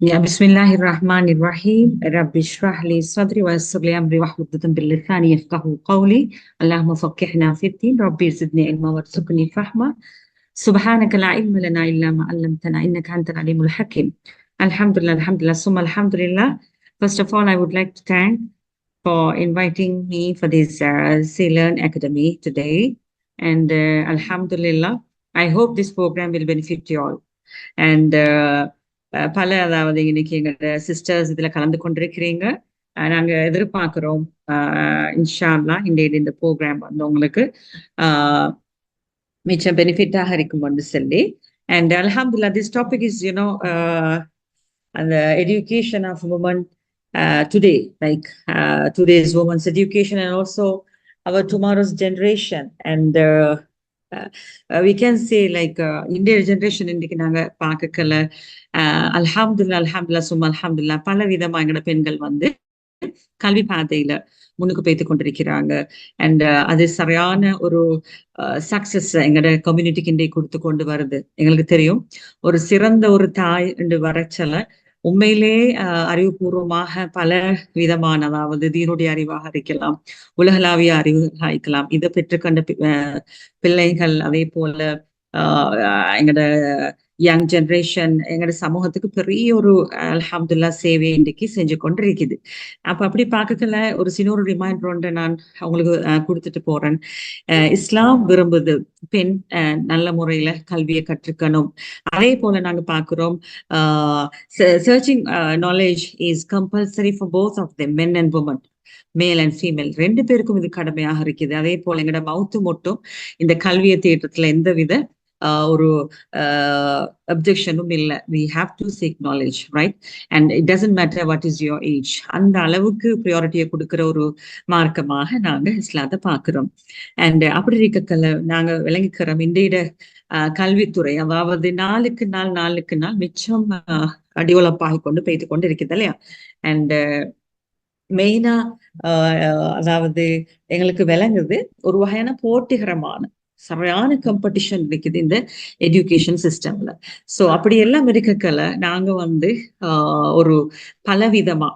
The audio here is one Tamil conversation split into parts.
يا بسم الله الرحمن الرحيم رب اشرح لي صدري ويسر لي امري واحلل عقدة من لساني يفقهوا قولي اللهم فقهنا في الدين ربي زدني علما وارزقني فهما سبحانك لا علم لنا الا ما علمتنا انك انت العليم الحكيم. Alhamdulillah, ثم alhamdulillah. First of all, I would like to thank for inviting me for this Ceylon Academy today. And Alhamdulillah, I hope this program will benefit you all. And பல அதாவது இன்னைக்கு எங்களோட சிஸ்டர்ஸ் இதுல கலந்து கொண்டிருக்கிறீங்க. நாங்க எதிர்பார்க்கிறோம் இன்ஷா அல்லாஹ் இந்த ப்ரோக்ராம் வந்து உங்களுக்கு மிச்சம் பெனிஃபிட்டாக இருக்கும்னு சொல்லி. அண்ட் அல்ஹம்துலில்லாஹ், திஸ் டாபிக் இஸ் அந்த education of women today, like today's women's education and also our tomorrow's generation. And we can say like India generation இன்னைக்கு நாங்க பார்க்கல. அல்ஹம்துலில்லாஹ் சும்மா அல்ஹம்துலில்லாஹ் பல விதமா எங்களோட பெண்கள் வந்து கல்வி பாதையில முன்னுக்கு போய்த்து கொண்டிருக்கிறாங்க. அண்ட் அது சரியான ஒரு சக்சஸ் எங்களோட கம்யூனிட்டிக்கு இன்றைக்கு கொடுத்து கொண்டு வருது. எங்களுக்கு தெரியும், ஒரு சிறந்த ஒரு தாய் என்று வரச்சல உண்மையிலே அறிவுபூர்வமாக பல விதமான, அதாவது தீனுடைய அறிவாக இருக்கலாம், உலகளாவிய அறிவாக இருக்கலாம், இதை பெற்றுக்கொண்ட பிள்ளைகள், அதே போல எங்களோட யங் ஜென்ரேஷன் எங்களோட சமூகத்துக்கு பெரிய ஒரு அல்ஹம்துலில்லாஹ் சேவையை இன்றைக்கு செஞ்சு கொண்டு இருக்குது. அப்ப அப்படி பார்க்கல ஒரு சின்ன ஒரு ரிமைண்டர் ஒன்று நான் அவங்களுக்கு கொடுத்துட்டு போறேன். இஸ்லாம் விரும்புது பெண் நல்ல முறையில கல்வியை கற்றுக்கணும். அதே போல நாங்க பார்க்கிறோம், searching knowledge is compulsory for both of them, men and women, male and female ரெண்டு பேருக்கும் இது கடமையாக இருக்குது. அதே போல எங்களோட மவுத்து மட்டும் இந்த கல்வியை தேட்டத்துல எந்தவித ஒரு அப்ஜெக்ஷனும் இல்லை. we have to seek knowledge, right? and it doesn't matter what is your age. அந்த அளவுக்கு ப்ரியாரிட்டியை கொடுக்கிற ஒரு மார்க்கமாக நாங்க இஸ்லாத்தை பார்க்கிறோம். அண்ட் அப்படி இருக்கல நாங்க விளங்கிக்கிறோம் இன்றைய கல்வித்துறை, அதாவது நாளுக்கு நாள் மிச்சம் டெவலப் ஆகி கொண்டு போய்த்து கொண்டு இருக்குது இல்லையா? அண்ட் மெயினா அதாவது எங்களுக்கு விளங்குது ஒரு வகையான போட்டிகரமான சரியான காம்படிஷன் இருக்குது இந்த எஜுகேஷன் சிஸ்டம்ல. ஸோ அப்படி எல்லாம் இருக்கல நாங்க வந்து ஒரு பலவிதமா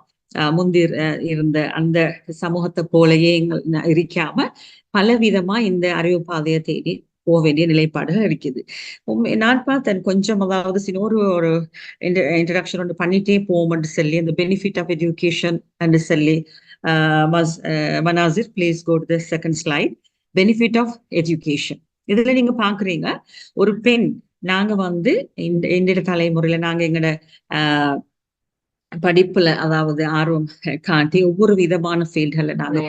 முந்திர் இருந்த அந்த சமூகத்தை போலயே இருக்காம பலவிதமா இந்த அறிவு பாதையை தேடி போக வேண்டிய நிலைப்பாடுகள் இருக்குது. நான் பார்த்தேன் கொஞ்சம், அதாவது சின்ன ஒரு இன்ட்ரடக்ஷன் ஒன்று பண்ணிட்டே போவோம்னு சொல்லி, அந்த பெனிஃபிட் ஆஃப் எஜுகேஷன் என்று சொல்லி. Manasir, please go to the second slide. Benefit of education. இதுல நீங்க பாக்குறீங்க, ஒரு பெண் நாங்க வந்து இந்த தலைமுறையில நாங்க எங்களோட படிப்புல அதாவது ஆர்வம் காட்டி ஒவ்வொரு விதமான ஃபீல்ட்ல நாங்க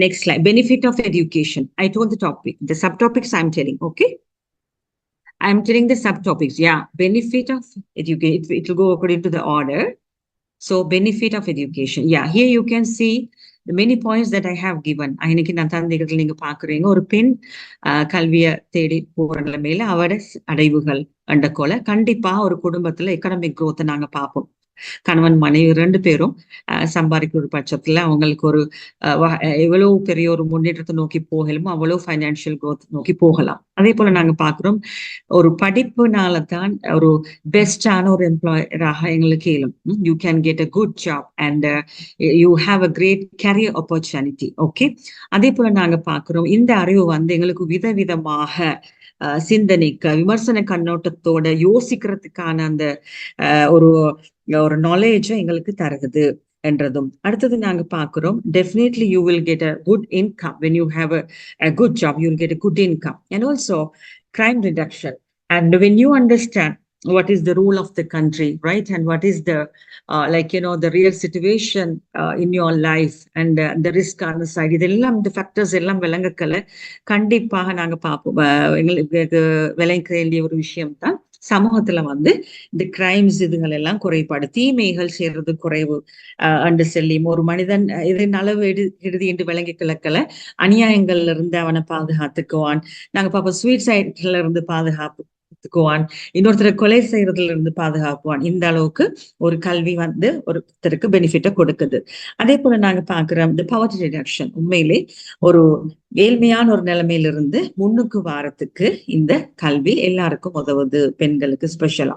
next slide. Benefit of education. I told the topic, the sub topics I am telling. Okay, I am telling the subtopics. Yeah, benefit of education. It will go according to the order. So benefit of education. Yeah, here you can see the many points that I have given. இன்னைக்கு நான் தந்தைகள் நீங்க பாக்குறீங்க, ஒரு பெண் கல்வியை தேடி போற நிலைமையில அவட அடைவுகள் அண்ட போல கண்டிப்பா ஒரு குடும்பத்துல எக்கனாமிக் growth நாங்க பார்ப்போம். கணவன் மனைவி ரெண்டு பேரும் சம்பாதிக்கிற ஒரு பட்சத்துல அவங்களுக்கு ஒரு எவ்வளவு பெரிய ஒரு முன்னேற்றத்தை நோக்கி போகலுமோ அவ்வளவு ஃபைனான்சியல் growth நோக்கி போகலாம். அதே போல நாங்க பாக்குறோம், ஒரு படிப்புனால தான் ஒரு பெஸ்டான ஒரு எம்ப்ளாயராக எங்களுக்கு இயலும். You can get a good job and you have a great career opportunity. Okay, அதே போல நாங்க பாக்குறோம் இந்த அறிவு வந்து எங்களுக்கு விதவிதமாக சிந்தனைக்கு விமர்சன கண்ணோட்டத்தோட யோசிக்கிறதுக்கான அந்த ஒரு நாலேஜை எங்களுக்கு தருகுது என்றதும். அடுத்தது நாங்க பாக்குறோம், definitely you will get a good income when you have a good job. You will get a good income. And also crime reduction. And when you understand what is the rule of the country, right, and what is the the real situation in your life and the risk on the side, இதெல்லாம் இந்த ஃபேக்டர்ஸ் எல்லாம் விளங்கக்கல கண்டிப்பாக நாங்க பார்ப்போம். எங்களுக்கு விளங்க வேண்டிய ஒரு விஷயம் தான் சமூகத்துல வந்து இந்த கிரைம்ஸ் இதுகள் எல்லாம் குறைபாடு, தீமைகள் செய்யறது குறைவு அண்டு செல்லியும் ஒரு மனிதன் இதன் அளவு இறுதி என்று விளங்கி கிழக்கல அநியாயங்கள்ல இருந்து அவனை பாதுகாத்துக்குவான். நாங்க பார்ப்போம் ஸ்வீட் சைட்ல இருந்து பாதுகாப்புக்குவான், இன்னொருத்தரை கொலை செய்யறதுல இருந்து பாதுகாப்புவான். இந்த அளவுக்கு ஒரு கல்வி வந்து ஒருத்தருக்கு பெனிஃபிட்டை கொடுக்குது. அதே போல நாங்க பாக்குறோம் இந்த பவர்ட்டி ரிடக்ஷன். உண்மையிலே ஒரு ஏழ்மையான ஒரு நிலைமையிலிருந்து முன்னுக்கு வாரத்துக்கு இந்த கல்வி எல்லாருக்கும் உதவுது, பெண்களுக்கு ஸ்பெஷலா.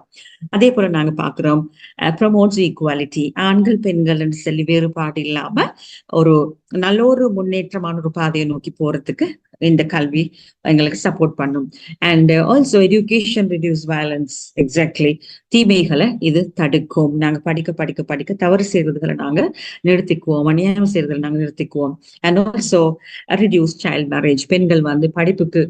அதே போல நாங்க பாக்குறோம் ப்ரமோட்ஸ் ஈக்குவாலிட்டி, ஆண்கள் பெண்கள் சொல்லி வேறுபாடு இல்லாம ஒரு நல்ல ஒரு முன்னேற்றமான ஒரு பாதையை நோக்கி போறதுக்கு இந்த கல்வி எங்களுக்கு சப்போர்ட் பண்ணும். And also education reduce violence, exactly தீமைகளை இது தடுக்கும். நாங்க படிக்க படிக்க படிக்க தவறு செய்யறதுகளை நாங்க நிறுத்திக்குவோம், அநியாயம் செய்யறதுகளை நாங்க நிறுத்திக்குவோம். And also reduce child marriage, பெண்கள் வந்து படிப்புக்கு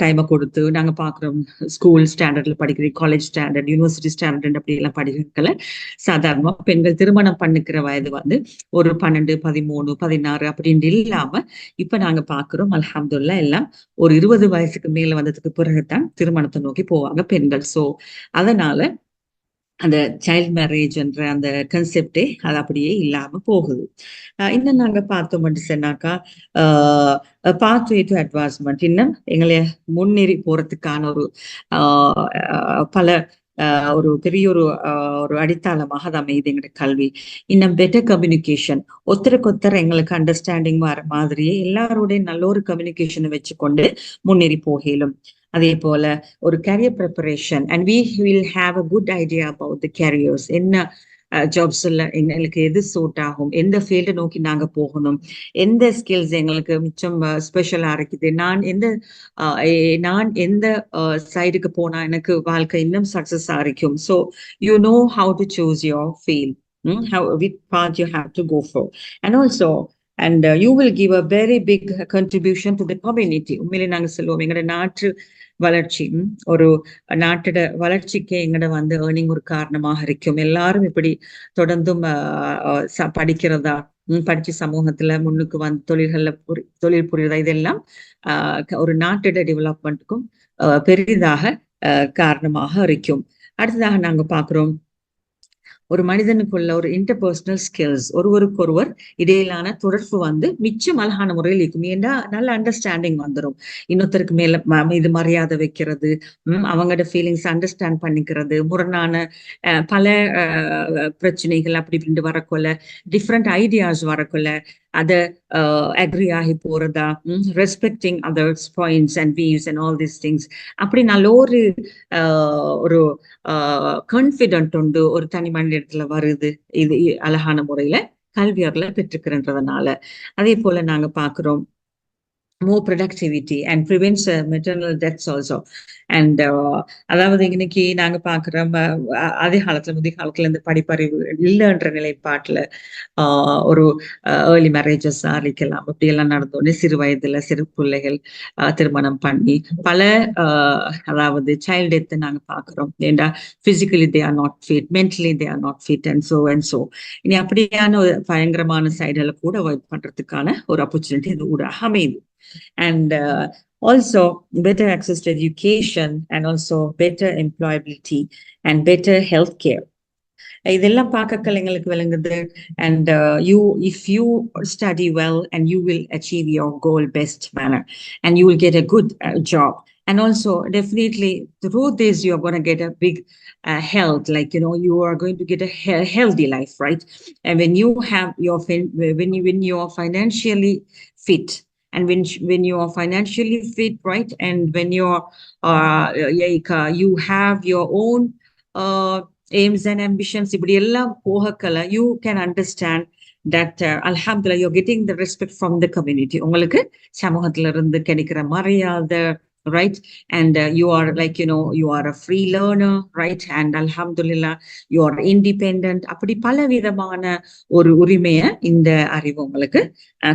டைமை கொடுத்து நாங்க பாக்குறோம் ஸ்கூல் ஸ்டாண்டர்ட்ல படிக்கிற, காலேஜ் ஸ்டாண்டர்ட், யூனிவர்சிட்டி ஸ்டாண்டர்ட் அப்படி எல்லாம் படிக்கல. சாதாரணமா பெண்கள் திருமணம் பண்ணிக்கிற வயது வந்து ஒரு 12, 13, 16 அப்படின்னு இல்லாம இப்ப நாங்க பாக்குறோம் அல்ஹம்துலில்லாஹ் எல்லாம் ஒரு 20 வயசுக்கு மேல வந்ததுக்கு பிறகுதான் திருமணத்தை நோக்கி போவாங்க பெண்கள். சோ அதனால அந்த சைல்ட் மேரேஜ் என்ற அந்த கன்செப்டே அது அப்படியே இல்லாம போகுது. இன்னும் நாங்க பார்த்தோம்னு சொன்னாக்கா பாத்வே டு அட்வான்ஸ்மெண்ட், இன்னும் எங்களை முன்னேறி போறதுக்கான ஒரு பல ஒரு பெரிய ஒரு அடித்தளமாக அது அமையுது எங்களுடைய கல்வி. இன்னும் பெட்டர் கம்யூனிகேஷன், ஒருத்தருக்கு எங்களுக்கு அண்டர்ஸ்டாண்டிங் வர மாதிரியே எல்லாரோடைய நல்ல ஒரு கம்யூனிகேஷனை வச்சுக்கொண்டு முன்னேறி போகலும். அதே போல ஒரு career preparation, and we will have a good idea about the careers, என்ன ஜாப்ஸ்ல எங்களுக்கு எது சூட் ஆகும், எந்த ஃபீல்டை நோக்கி நாங்க போகணும், எந்த ஸ்கில்ஸ் எங்களுக்கு மிச்சம் ஸ்பெஷலா இருக்குது, நான் எந்த சைடுக்கு போனா எனக்கு வாழ்க்கை இன்னும் சக்சஸ் ஆகிக்கும். So you know how to choose your field, which path you have to go for. And also you will give a very big contribution to the community. உண்மையிலே நாங்க சொல்லுவோம் எங்களோட நாட்டு வளர்ச்சி, ஒரு நாட்டோட வளர்ச்சிக்கு எங்கட வந்து ஏர்னிங் ஒரு காரணமாக இருக்கும். எல்லாரும் இப்படி தொடர்ந்தும் படிக்கிறதா, படிச்சு சமூகத்துல முன்னுக்கு வந்து தொழில் புரியுறதா, இதெல்லாம் ஒரு நாட்டோட டெவலப்மெண்ட்டுக்கும் பெரிதாக காரணமாக இருக்கும். அடுத்ததாக நாங்க பாக்குறோம் ஒரு மனிதனுக்குள்ள ஒரு இன்டர்பர்சனல் ஸ்கில்ஸ், ஒருவருக்கொருவர் இடையிலான தொடர்பு வந்து மிச்சம் அழகான முறையில் இருக்கும். ஏன்னா நல்ல அண்டர்ஸ்டாண்டிங் வந்துடும். இன்னொருத்தருக்கு மேல இது மரியாதை வைக்கிறது, அவங்களோட ஃபீலிங்ஸ் அண்டர்ஸ்டாண்ட் பண்ணிக்கிறது, முரணான பல பிரச்சனைகள் அப்படி இப்படின்ட்டு வரக்குள்ள, டிஃப்ரெண்ட் ஐடியாஸ் வரக்குள்ள அதை அக்ரி ஆகி போறதா, respecting others points and views and all these things, அப்படி நல்ல ஒரு கான்ஃபிடென்ட் உண்டு ஒரு தனி மனிதத்துல வருது இது அழகான முறையில கல்வியாளர்களை பெற்றுக்கிறன்றதுனால. அதே போல நாங்க பாக்குறோம் more productivity and prevents maternal deaths also. And அதாவது இன்னைக்கு நாங்க பாக்குறோம் அதே காலத்துல முந்தைய காலத்துல இந்த படிப்பறிவு இல்லைன்ற நிலைப்பாட்டுல ஒரு ஏர்லி மேரேஜஸ் ஆரம்பிக்கலாம், அப்படி எல்லாம் நடந்தோடனே சிறு வயதுல சிறு பிள்ளைகள் திருமணம் பண்ணி பல அதாவது சைல்ட் டெத் நாங்க பாக்குறோம். ஏண்டா physically they are not fit, mentally they are not fit and so இனி அப்படியான ஒரு பயங்கரமான சைடுகளை கூட அவாய்ட் பண்றதுக்கான ஒரு ஆப்பர்ச்சுனிட்டி இது கூட அமையுது. And also better access to education and also better employability and better healthcare. இதெல்லாம் பார்க்க எங்களுக்கு விளங்குது. And if you study well and you will achieve your goal best manner and you will get a good job. And also definitely through this you are going to get a big health, like you are going to get a healthy life, right? And when you have when you are financially fit, and when you are financially fit, right, and when you're you have your own aims and ambitions, இப்படி எல்லாம் போகக்கல, you can understand that alhamdulillah you're getting the respect from the community. உங்களுக்கு சமூகத்துல இருந்து கிடைக்கிற மரியாதை, right? And you are like you are a free learner, right? And alhamdulillah you are independent. அப்படி பல விதமான ஒரு உரிமையை இந்த அறிவு உங்களுக்கு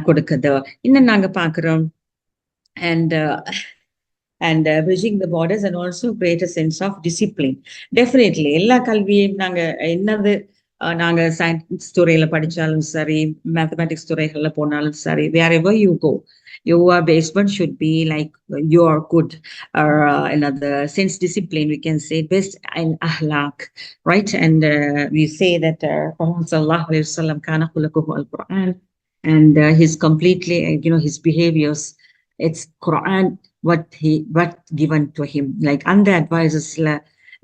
கொடுக்குது. இன்னும் நாங்க பாக்குறோம் and bridging the borders and also create a sense of discipline. Definitely எல்லா கல்வியும் நாங்க என்னது நாங்க சயின்ஸ் துறையில படிச்சாலும் சரி, மேத்தமேட்டிக்ஸ் துறைகள்ல போனாலும் சரி, wherever you go, your basement should be like you are good, or another sense discipline, we can say best in ahlak, right? And we say that Muhammad sallallahu alaihi wasallam kana khuluquhu al-Quran, and his completely his behaviors, it's Quran what given to him, like அந்த advices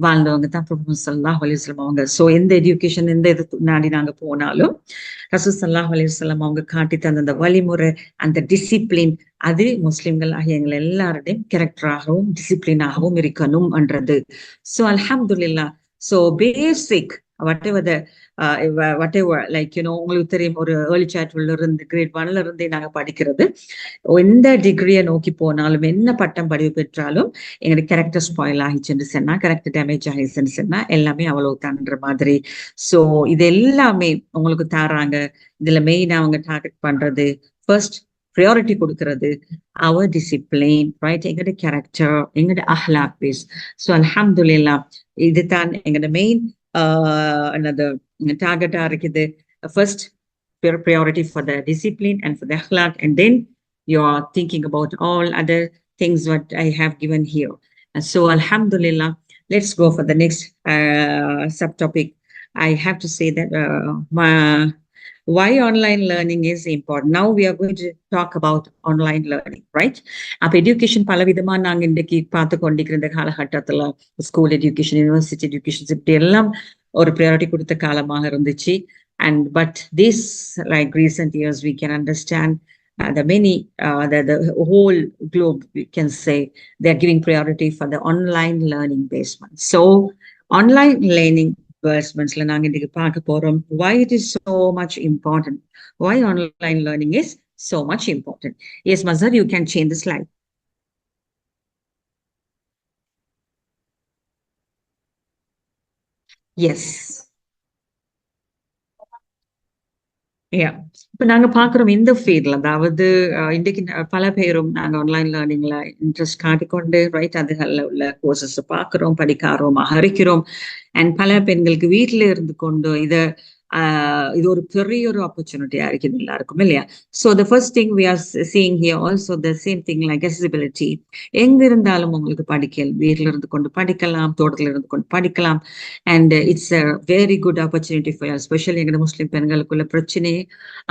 வாழ்ந்தவங்க தான் ப்ரொஃபெசர் ஸல்லல்லாஹு அலைஹி வஸல்லம் அவங்க. ஸோ எந்த எஜுகேஷன் எந்த இது நாடி நாங்க போனாலும் ரசூல் ஸல்லல்லாஹு அலைஹி வஸல்லம் அவங்க காட்டி தந்த அந்த வழிமுறை, அந்த டிசிப்ளின், அது முஸ்லிம்கள் ஆகிய எங்கள் எல்லாருடையும் கேரக்டராகவும் டிசிப்ளினாகவும் இருக்கணும்ன்றது. ஸோ அல்ஹம்துலில்லாஹ். So basic whatever the whatever like உங்களுக்கு தெரியும் ஒரு ஏர்லி சைல்ட்ஹுட்ல இருந்து கிரேட் 1ல இருந்தே நாங்க படிக்கிறது. எந்த டிகிரியை நோக்கி போனாலும் என்ன பட்டம் படிவு பெற்றாலும் எங்களுடைய கேரக்டர் ஸ்பாயில் ஆகிச்சுன்னு சொன்னா, கேரக்டர் டேமேஜ் ஆகிடுச்சுன்னு சொன்னா எல்லாமே அவ்வளவு தான்ற மாதிரி. ஸோ இது எல்லாமே உங்களுக்கு தராங்க. இதுல மெயினா அவங்க டார்கெட் பண்றது ஃபர்ஸ்ட் ப்ரையாரிட்டி கொடுக்கறது அவர் டிசிப்ளின், ரைட்? எங்களுடைய கேரக்டர், எங்களுடைய அஹ்லாக் பேஸ். ஸோ அல்ஹம்துலில்லாஹ் இதுதான் எங்களோட மெயின் another target இருக்குது. First priority for the discipline and for the akhlaq, and then you are thinking about all other things what I have given here. And so alhamdulillah, let's go for the next subtopic. I have to say that why online learning is important. Now we are going to talk about online learning, right? அப்ப எஜுகேஷன் பல விதமா நாங்க இன்றைக்கு பார்த்து கொண்டிருக்கிற இந்த காலகட்டத்துல ஸ்கூல் எஜுகேஷன், யூனிவர்சிட்டி எஜுகேஷன் இப்படி எல்லாம் ஒரு ப்ரையாரிட்டி கொடுத்த காலமாக இருந்துச்சு. And but this like recent years we can understand the many the whole globe we can say they are giving priority for the online learning basement. So online learning basementsல நாங்க இன்னைக்கு பார்க்க போறோம் why it is so much important, why online learning is so much important. Yes, Mazhar, you can change the slide. Yes. இப்ப நாங்க பாக்குறோம் இந்த ஃபீல்ட்ல, அதாவது இன்றைக்கு பல பேரும் நாங்க ஆன்லைன் லேர்னிங்ல இன்ட்ரெஸ்ட் காட்டிக்கொண்டு ரைட் அதுகள்ல உள்ள கோர்சஸ் பாக்குறோம், படிக்க ஆர்வமாக இருக்கிறோம். அண்ட் பல பெண்களுக்கு வீட்டுல இருந்து கொண்டு இது ஒரு பெரிய ஒரு ஆப்பர்ச்சுனிட்டியா இருக்குது எல்லாருக்கும் இல்லையா? So the first thing we are seeing here also the same thing like accessibility. எங்க இருந்தாலும் உங்களுக்கு வீட்டுல இருந்து கொண்டு படிக்கலாம், தோட்டத்துல இருந்து கொண்டு படிக்கலாம். And it's a very good opportunity for especially எங்க முஸ்லிம் பெண்களுக்குள்ள பிரச்சனையே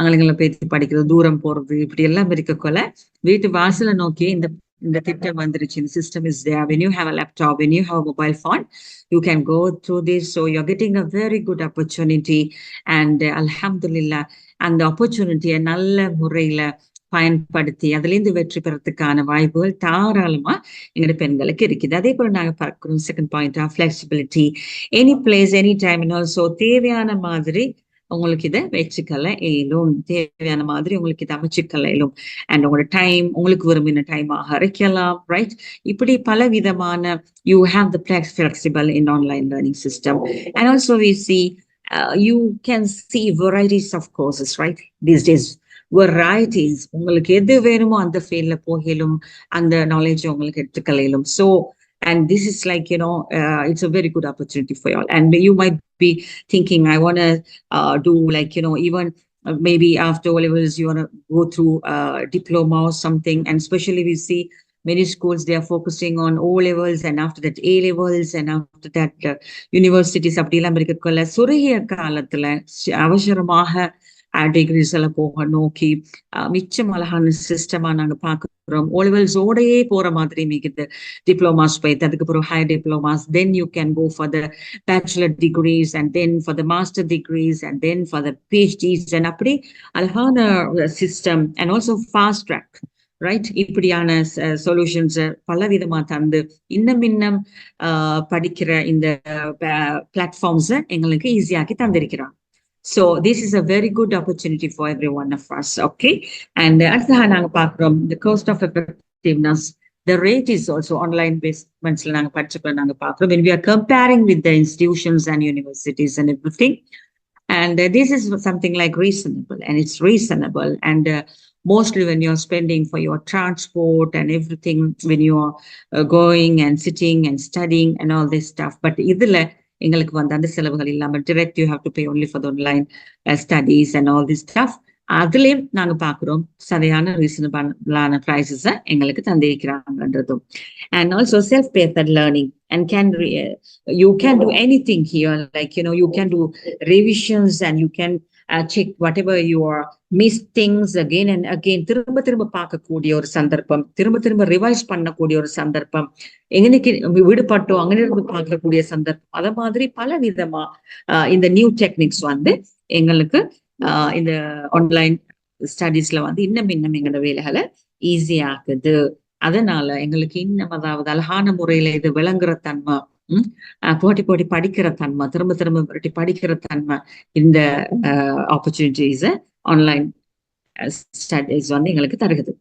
அங்கே பேசி படிக்கிறது, தூரம் போறது, இப்படி எல்லாம் இருக்கக்குள்ள வீட்டு வாசலை நோக்கி இந்த திட்டம் வந்துருச்சு. இந்த system is there. when you have a laptop, when you have a mobile phone, you can go through this. So you're getting a very good opportunity. And alhamdulillah, அந்த ஆப்பர்ச்சுனிட்டியை நல்ல முறையில பயன்படுத்தி அதுலேருந்து வெற்றி பெறத்துக்கான வாய்ப்புகள் தாராளமா எங்களுடைய பெண்களுக்கு இருக்குது. அதே போல நாங்க பார்க்கிறோம் செகண்ட் பாயிண்டா flexibility, any place any time. Also தேவையான மாதிரி உங்களுக்கு இதை வச்சுக்கல இயலும், தேவையான மாதிரி உங்களுக்கு இதை அமைச்சுக்கல இயலும். அண்ட் உங்களோட டைம் உங்களுக்கு விரும்பின டைமாக அரைக்கலாம், ரைட்? இப்படி பல விதமான you have the flexible in online learning system. And also we see you can see varieties of courses, right? These days varieties, உங்களுக்கு எது வேணுமோ அந்த ஃபீல்ட்ல போகலும், அந்த நாலேஜ் உங்களுக்கு எடுத்துக்கலும். So and this is like it's a very good opportunity for you all. And you might be thinking I want to do like even maybe after O levels you want to go through diploma or something. And especially we see many schools, they are focusing on O levels and after that A levels and after that universities. அப்படிலாம் இருக்கக்குள்ள சுருகிய காலத்துல அவசரமாக டிகிரிஸ் எல்லாம் போக நோக்கி மிச்சம் அழகான சிஸ்டமா நாங்க பாக்குறோம். O levels ஓடையே போற மாதிரி மிகுது டிப்ளமாஸ் போயிட்டு அதுக்கப்புறம் high diplomas, then you can go for the bachelor degrees and then for the master degrees and then for the PhDs. And அப்படி அழகான system and also fast track, right? இப்படியான சொல்யூஷன்ஸ் பல விதமா தந்து இன்னும் படிக்கிற இந்த பிளாட்ஃபார்ம்ஸ் எங்களுக்கு ஈஸியாக்கி தந்திருக்கிறாங்க. So this is a very good opportunity for every one of us, okay? And அடுத்ததாக நாங்க பார்க்கிறோம் the cost of effectiveness, the rate is also online basementsல நாங்க படிச்சுக்கலாம். நாங்க பார்க்கிறோம் when we are comparing with the institutions and universities and everything. And this is something like reasonable, and it's reasonable. And mostly when you're spending for your transport and everything, when you are going and sitting and studying and all this stuff. But இதுல எங்களுக்கு அந்த செலவுகள் இல்லாம direct you have to pay only for the online studies and all this stuff. அதுலயும் நாங்க பாக்குறோம் சரியான ரீசனபிளான பிரைசஸ் எங்களுக்கு தந்திருக்கிறாங்கன்றதும். And also self-paced learning and you can do anything here, like you can do revisions and you can check whatever you are missed things again and again. திரும்ப திரும்ப பார்க்கக்கூடிய ஒரு சந்தர்ப்பம், திரும்ப திரும்ப ரிவைஸ் பண்ணக்கூடிய ஒரு சந்தர்ப்பம், எங்கனைக்கு விடுபட்டோம் அங்கே இருந்து பார்க்கக்கூடிய சந்தர்ப்பம், அத மாதிரி பல விதமா இந்த நியூ டெக்னிக்ஸ் வந்து எங்களுக்கு இந்த ஆன்லைன் ஸ்டடீஸ்ல வந்து இன்னும் எங்களோட வேலைகளை ஈஸி ஆகுது. அதனால எங்களுக்கு இன்னும் அதாவது அழகான முறையில இது விளங்குற தன்மை, போட்டி போட்டி படிக்கிற தன்மை, திரும்ப திரும்ப படிக்கிற தன்மை, இந்த ஆப்பர்ச்சுனிட்டிஸ ஆன்லைன் ஸ்டடீஸ் வந்து எங்களுக்கு தருகுது.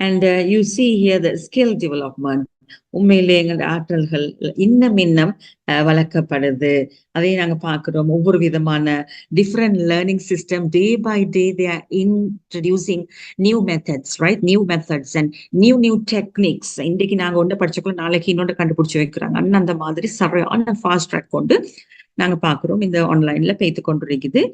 And you see here the skill development. உண்மையிலே எங்களுடைய ஆற்றல்கள் இன்னும் வளர்க்கப்படுது. அதையும் நாங்க பார்க்கிறோம். ஒவ்வொரு விதமான different learning system day by day they are introducing new methods, right? New methods and new techniques. இன்றைக்கு நாங்க ஒன்று படிச்சக்குள்ள நாளைக்கு இன்னொன்று கண்டுபிடிச்சு வைக்கிறாங்க. அந்த மாதிரி சரியான ஃபாஸ்ட் ட்ராக் கொண்டு நாங்க பார்க்கிறோம் இந்த ஆன்லைன்ல பேத்து கொண்டிருக்குது.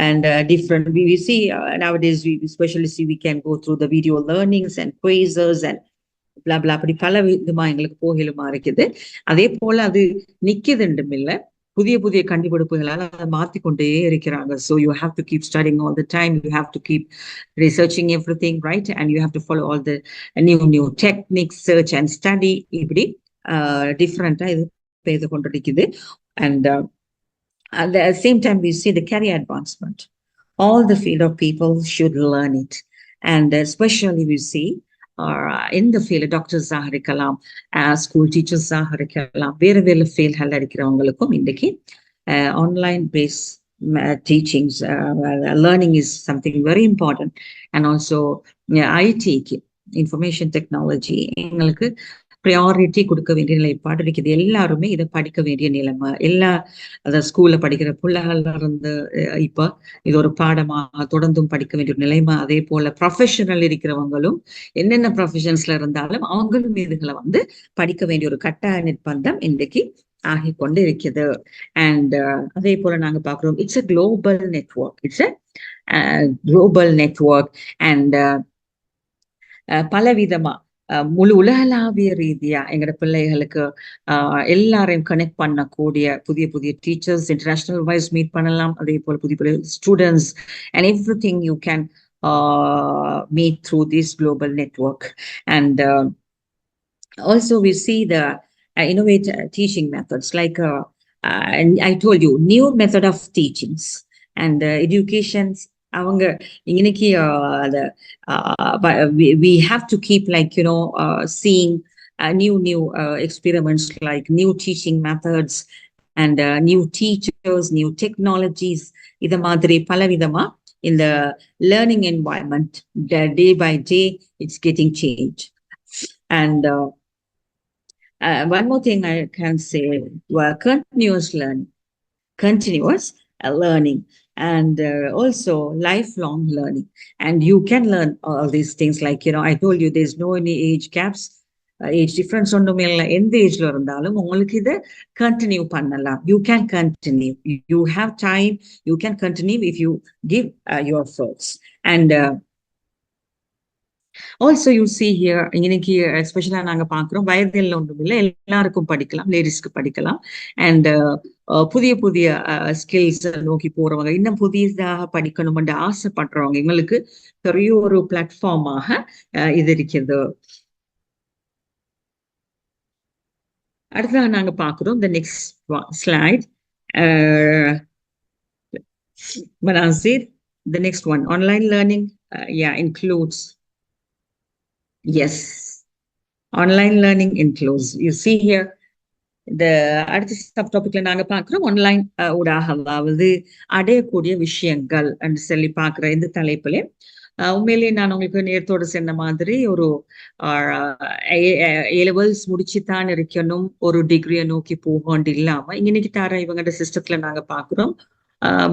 And different we see nowadays we especially see we can go through the video learnings and quizzes and blah blah அப்படி பல விதமா எங்களுக்கு போகலுமா இருக்குது. அதே போல அது நிக்குதுண்டும் இல்ல, புதிய புதிய கண்டுபிடிப்புகளால் அதை மாத்திக்கொண்டே இருக்கிறாங்க. So you have to keep studying all the time, you have to keep researching everything, right? And you have to follow all the new techniques, search and study. இப்படி டிஃப்ரெண்டா இது பேச கொண்டிருக்குது. And at the same time, we see the career advancement. All the field of people should learn it. And especially we see in the field, Dr. Zahari Kalam, school teachers Zahari Kalam, வேறு ஃபீல்ட்கள் இருக்கிறவங்களுக்கும் இன்றைக்கு online based teachings, learning is something very important. And also IT, information technology, எங்களுக்கு ப்ரையாரிட்டி கொடுக்க வேண்டிய நிலைப்பாடு இருக்குது. எல்லாருமே இதை படிக்க வேண்டிய நிலைமை. எல்லா ஸ்கூல்ல படிக்கிற பிள்ளைகள்ல இருந்து இப்ப இது ஒரு பாடமாக தொடர்ந்தும் படிக்க வேண்டிய ஒரு நிலைமை. அதே போல ப்ரொஃபஷனல் இருக்கிறவங்களும் என்னென்ன ப்ரொஃபஷன்ஸ்ல இருந்தாலும் அவங்களும் இதுகளை வந்து படிக்க வேண்டிய ஒரு கட்டாய நிர்பந்தம் இன்றைக்கு ஆகி கொண்டு இருக்குது. அண்ட் அதே போல நாங்க பாக்குறோம், it's a global network, it's a global network. And பலவிதமா முழு உலகளாவிய ரீதியா எங்களோட பிள்ளைகளுக்கு எல்லாரையும் கனெக்ட் பண்ணக்கூடிய புதிய புதிய டீச்சர்ஸ் இன்டர்நேஷனல் வைஸ் மீட் பண்ணலாம். அதே போல புதிய புதிய students and every thing you can meet through this global network. And also we see the innovative teaching methods like and I told you new method of teachings and educations. அவங்க இன்னைக்கு we have to keep like seeing new experiments like new teaching methods and new teachers, new technologies. இத மாதிரி பலவிதமா in the learning environment day by day it's getting changed. And one more thing I can say, continuous learning and also lifelong learning. And you can learn all these things like I told you there's no any age gaps, age difference ஒண்ணுமே இல்லை. எந்த ஏஜ்ல இருந்தாலும் உங்களுக்கு இதை கண்டினியூ பண்ணலாம். You can continue, you have time, you can continue if you give your efforts. And also you see here இன்னைக்கு எஸ்பெஷலா நாங்க பாக்குறோம் வயதில் ஒன்றும் இல்லை, எல்லாருக்கும் படிக்கலாம், லேடிஸ்க்கு படிக்கலாம். அண்ட் புதிய புதிய ஸ்கில்ஸ் நோக்கி போறவங்க, இன்னும் புதியதாக படிக்கணும்னு ஆசைப்படுறவங்க எங்களுக்கு பெரிய ஒரு பிளாட்ஃபார்மாக இது இருக்கிறது. அடுத்ததாக நாங்க பாக்குறோம் the next slide. Manazir, the next one, online learning includes. Yes, online learning includes. You see here the அடுத்த சப் டாபிக்ல நாங்க பாக்குறோம் ஆன்லைன் ஊடாக அதாவது அடையக்கூடிய விஷயங்கள் என்று சொல்லி பாக்குற இந்த தலைப்புல உண்மையிலேயே நான் உங்களுக்கு நேரத்தோடு சொன்ன மாதிரி ஒரு A-levels முடிச்சுதான் இருக்கணும், ஒரு டிகிரியை நோக்கி போகண்டு இல்லாம இன்னைக்கு தர இவங்களோட சிஸ்டத்துல நாங்க பாக்குறோம்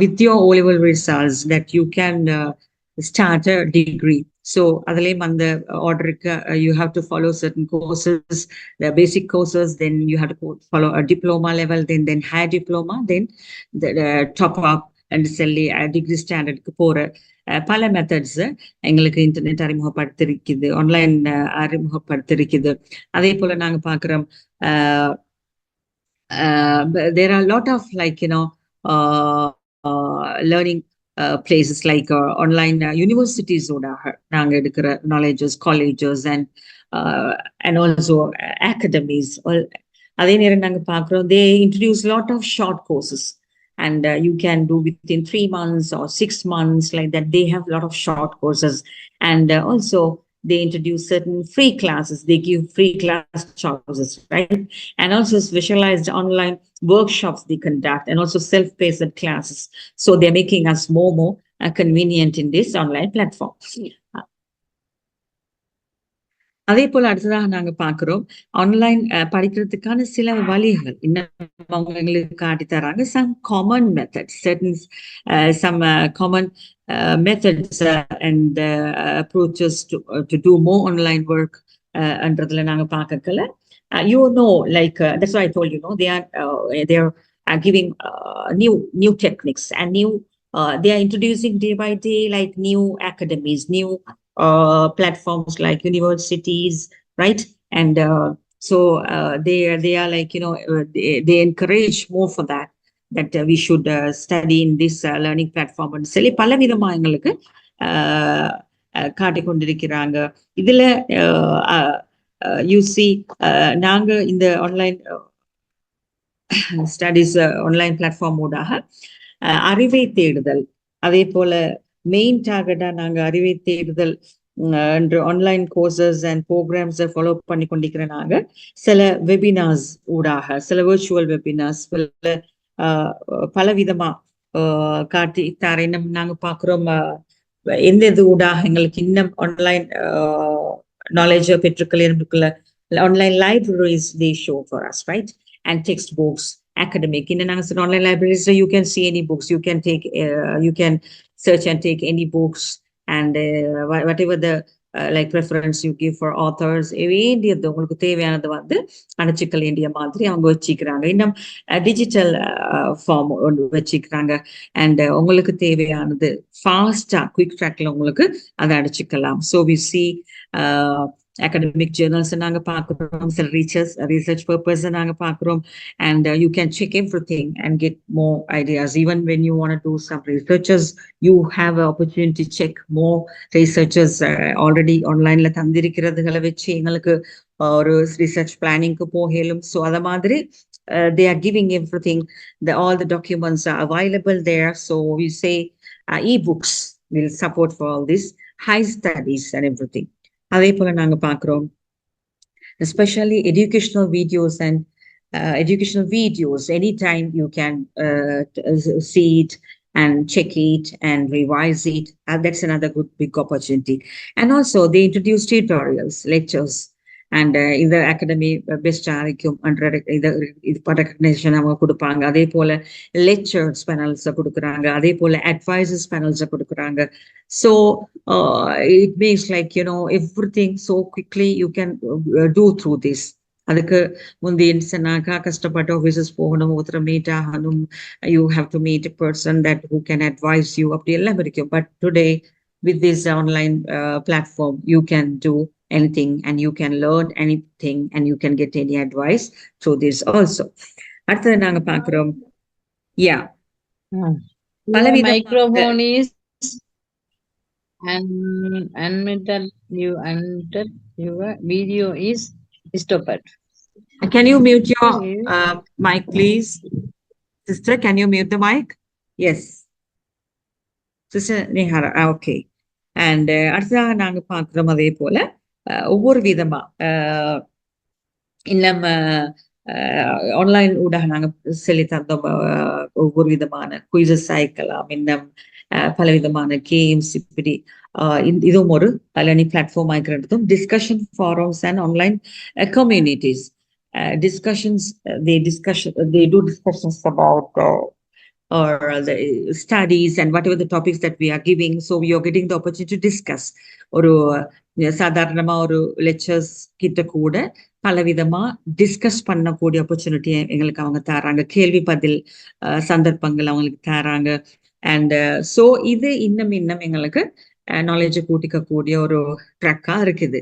with your O-level results that you can start a degree. So அதுலயும் அந்த ஆர்டருக்கு you have to follow certain courses, the basic courses, then you have to follow a diploma level, then higher diploma, then the top up and சொல்லி டிகிரி ஸ்டாண்டர்டுக்கு போற பல மெத்தட்ஸ் எங்களுக்கு இன்டர்நெட் அறிமுகப்படுத்திருக்குது, ஆன்லைன் அறிமுகப்படுத்திருக்குது. அதே போல நாங்க பாக்குறோம் there are a lot of like learning places like online universities நாங்க எடுக்கிற knowledges, colleges and also academies. அதே நேரம் நாங்க பார்க்குறோம் they introduce lot of short courses and you can do within 3 months or 6 months like that. They have a lot of short courses and also they introduce certain free classes. They give free class choices, right? And also specialized online workshops they conduct and also self-paced classes. So they're making us more convenient in this online platform. அதே போல அடுத்ததாக நாங்க பார்க்கிறோம் ஆன்லைன் படிக்கிறதுக்கான சில வழிகள் இன்னும் அவங்க எங்களுக்கு காட்டி தராங்க. some common methods, certain some common methods and approaches to do more online work என்றதுல நாங்க பார்க்கல. You know, like that's why I told you, they are giving new techniques and new they are introducing day by day like new academies, new platforms like universities, right? And so they are like, they encourage more for that we should study in this learning platform and சொல்லி பல விதமா எங்களுக்கு காட்டிக் கொண்டிருக்கிறாங்க. இதுல you see நாங்க இந்த ஆன்லைன் ஸ்டடீஸ் ஆன்லைன் பிளாட்ஃபார்ம் ஊடாக அறிவை தேடுதல், அதே போல மெயின் டார்கெட்டா நாங்க அறிவை தேடுதல் என்று ஆன்லைன் கோர்சஸ் அண்ட் ப்ரோக்ராம்ஸை ஃபாலோ பண்ணி கொண்டிருக்கிற நாங்க சில வெபினார்ஸ் ஊடாக, சில வெர்ச்சுவல் வெபினார்ஸ் பல விதமா காட்டி தர இன்னும் நாங்க பாக்குறோம். எந்த இது ஊடாக எங்களுக்கு இன்னும் ஆன்லைன் நாலேஜ் பெற்றுக்கொள்ள online libraries they show for us, right? And textbooks, academic. In an online libraries, so you can see any books. You can take, you can search and take any books, and whatever the like preference you give for authors. வேண்டியது உங்களுக்கு தேவையானது வந்து அனுச்சிக்கல் இந்தியா மாதிரி அவங்க வச்சுக்கிறாங்க. இன்னும் டிஜிட்டல் ஃபார்ம் வச்சுக்கிறாங்க. அண்ட் உங்களுக்கு தேவையானது ஃபாஸ்டா குயிக் ட்ராக்ல உங்களுக்கு அதை அடிச்சுக்கலாம். So we see academic journals நாங்க பார்க்கிறோம், சில research purpose நாங்க பார்க்கிறோம், and you can check everything and get more ideas. Even when you want to do some researches, you have an opportunity to check more researchers already online ல தந்திருக்கிறதுகளை வச்சு எங்களுக்கு ஒரு research planning க்கு போகலும். So அத மாதிரி they are giving everything, all the documents are available there. So we say e-books will support for all this, high studies and everything. அதே போல நாங்க பார்க்கிறோம் especially educational videos and educational videos. Anytime you can see it and check it and revise it. That's another good big opportunity. And also they introduce tutorials, lectures, and in the academy best under இது recognition அவங்க கொடுப்பாங்க. அதே போல lectures panels கொடுக்குறாங்க, அதே போல advisors panels கொடுக்குறாங்க. So it makes like, everything so quickly you can do through this. அதுக்கு முந்தைய சொன்னாக்கா கஷ்டப்பட்டு ஆஃபீஸஸ் போகணும், ஒருத்தரை மீட் ஆகணும், you have to meet a person that who can advise you, அப்படி எல்லாம் இருக்கும். But today with this online platform you can do anything and you can learn anything and you can get any advice through this also. அடுத்தது நாங்க பார்க்கிறோம் microphone is unmuted, your video is stopped. Can you mute your mic please, sister? Can you mute the mic? Yes, sister Nehara. Okay. And அடுத்ததாக நாங்க பார்க்கிறோம் அதே போல ஒவ்வொரு விதமா இன்னும் ஆன்லைன் ஊடாக நாங்க சொல்லி தந்தோம். ஒவ்வொரு விதமான குயிசஸ் ஆயிக்கலாம், இன்னும் பல விதமான கேம்ஸ், இப்படி இதுவும் ஒரு லேர்னிங் பிளாட்ஃபார்ம் ஆகிக்கிறதும். Discussion forums and online communities, discussions, they do discussions about or the studies and whatever the topics that we are giving. So we are getting the opportunity to discuss. ஒரு சாதாரணமா ஒரு லெக்சர்ஸ் கிட்ட கூட பலவிதமா டிஸ்கஸ் பண்ணக்கூடிய ஆப்பர்ச்சுனிட்டி எங்களுக்கு அவங்க தராங்க, கேள்வி பதில் சந்தர்ப்பங்கள் அவங்களுக்கு தராங்க. அண்ட் ஸோ இது இன்னும் எங்களுக்கு நாலேஜை கூட்டிக்கக்கூடிய ஒரு ட்ராக்கா இருக்குது.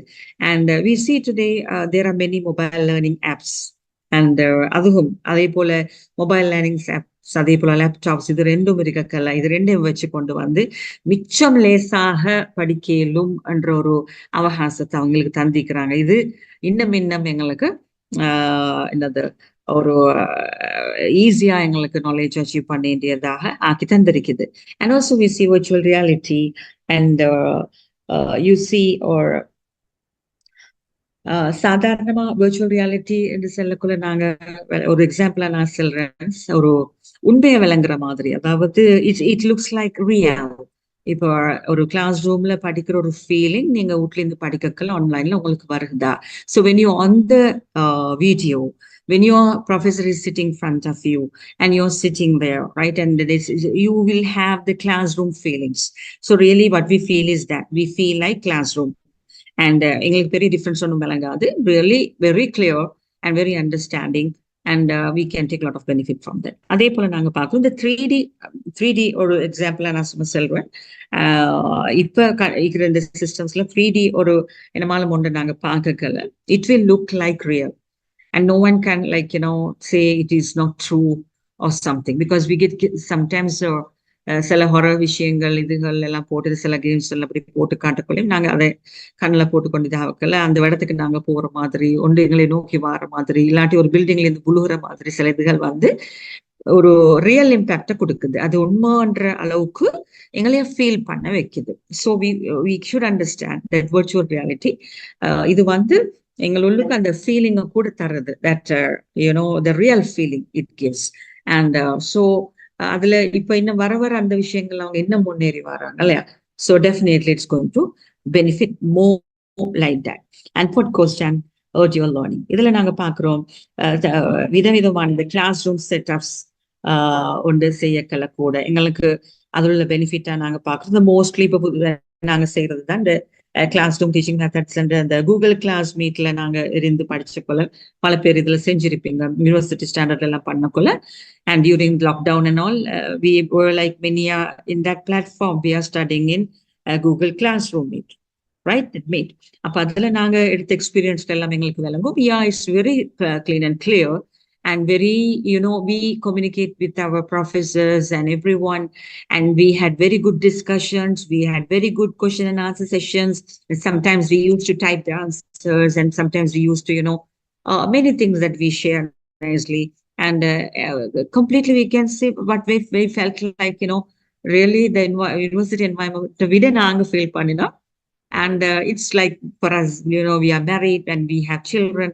And we see today there are many mobile learning apps. And அதுவும் அதே போல மொபைல் லேர்னிங் அதே போல லேப்டாப்ஸ் இது ரெண்டும் இருக்கக்கல இது ரெண்டையும் வச்சு கொண்டு வந்து மிச்சம் லேசாக படிக்கலும் என்ற ஒரு அவகாசத்தை அவங்களுக்கு தந்திக்கிறாங்க. இது இன்னும் எங்களுக்கு என்னது ஒரு ஈஸியா எங்களுக்கு நாலேஜ் அச்சீவ் பண்ண வேண்டியதாக ஆக்கி தந்திருக்குது. And also we see virtual reality and you see ஒரு சாதாரணமா விர்ச்சுவல் ரியாலிட்டி என்று சொல்லக்குள்ள நாங்க ஒரு எக்ஸாம்பிளா நான் சொல்றேன். ஒரு உண்மையை விளங்குற மாதிரி, அதாவது இட் லுக்ஸ் லைக் ரியல். இப்போ ஒரு கிளாஸ் ரூம்ல படிக்கிற ஒரு ஃபீலிங் நீங்க வீட்ல இருந்து படிக்கலாம் ஆன்லைன்ல உங்களுக்கு வருதா? So when you on the video, when your professor is sitting in front of you and you're sitting there, right, and you will have the classroom feelings. So really what we feel is that we feel like classroom. And எங்களுக்கு பெரிய டிஃபரன்ஸ் ஒன்றும் விளங்காது. Really very clear and very understanding and we can take a lot of benefit from that. அதே போல நாங்க பார்க்கணும் இந்த 3D ஒரு எக்ஸாம்பிளா நான் சும்மா சொல்றேன். இப்ப இருக்கிற இந்த சிஸ்டம்ஸ்ல 3D ஒரு என்னமாலும் ஒன்று நாங்க பார்க்கல. It will look like real and no one can say it is not true or something, because we get sometimes சில ஹொரர் விஷயங்கள் இதுகள் எல்லாம் போட்டு சில கேம்ஸ் எல்லாம் அப்படி போட்டு காட்டக்கொள்ளையும் நாங்க அதை கண்ணில் போட்டு கொண்டு இதாகல அந்த இடத்துக்கு நாங்க போற மாதிரி ஒன்று எங்களை நோக்கி வர மாதிரி இல்லாட்டி ஒரு பில்டிங்ல இருந்து புழுகிற மாதிரி சில இதுகள் வந்து ஒரு ரியல் இம்பாக்டை கொடுக்குது. அது உண்மைன்ற அளவுக்கு எங்களைய ஃபீல் பண்ண வைக்குது. So we should understand that virtual reality இது வந்து எங்களுக்கு அந்த ஃபீலிங்கை கூட தருது. That the real feeling it gives. And so அதுல இப்ப இன்னும் வர அந்த விஷயங்கள் அவங்க இன்னும் முன்னேறி வராங்க இல்லையா? So definitely it's going to benefit more like that. And for question virtual learning இதுல நாங்க பாக்குறோம் விதவிதமான இந்த கிளாஸ் ரூம் செட்டப்ஸ் ஒன்று செய்யக்கல கூட எங்களுக்கு அதுல உள்ள பெனிஃபிட்டா நாங்க பாக்குறது மோஸ்ட்லி இப்போ நாங்க செய்யறது தான் இந்த கிளாஸ் ரூம் டீச்சிங் மெத்தட்ஸ் அந்த கூகுள் கிளாஸ் மீட்ல நாங்க இருந்து படிச்சக்கொள்ள பல பேர் இதுல செஞ்சிருப்பீங்க யூனிவர்சிட்டி ஸ்டாண்டர்ட் எல்லாம் பண்ணக்குள்ள. And during lockdown and all, we were like many in that platform. We are studying in Google Classroom Meet, right? It Meet. அப்ப அதுல நாங்க எடுத்த எக்ஸ்பீரியன்ஸ் எல்லாம் எங்களுக்கு விளங்கும். It's very clean and clear and very, we communicate with our professors and everyone, and we had very good discussions. We had very good question and answer sessions. And sometimes we used to type the answers, and sometimes we used to, many things that we share nicely. And completely we can say what we felt like, really the university environment we didn't feel panina. And it's like for us, we are married and we have children.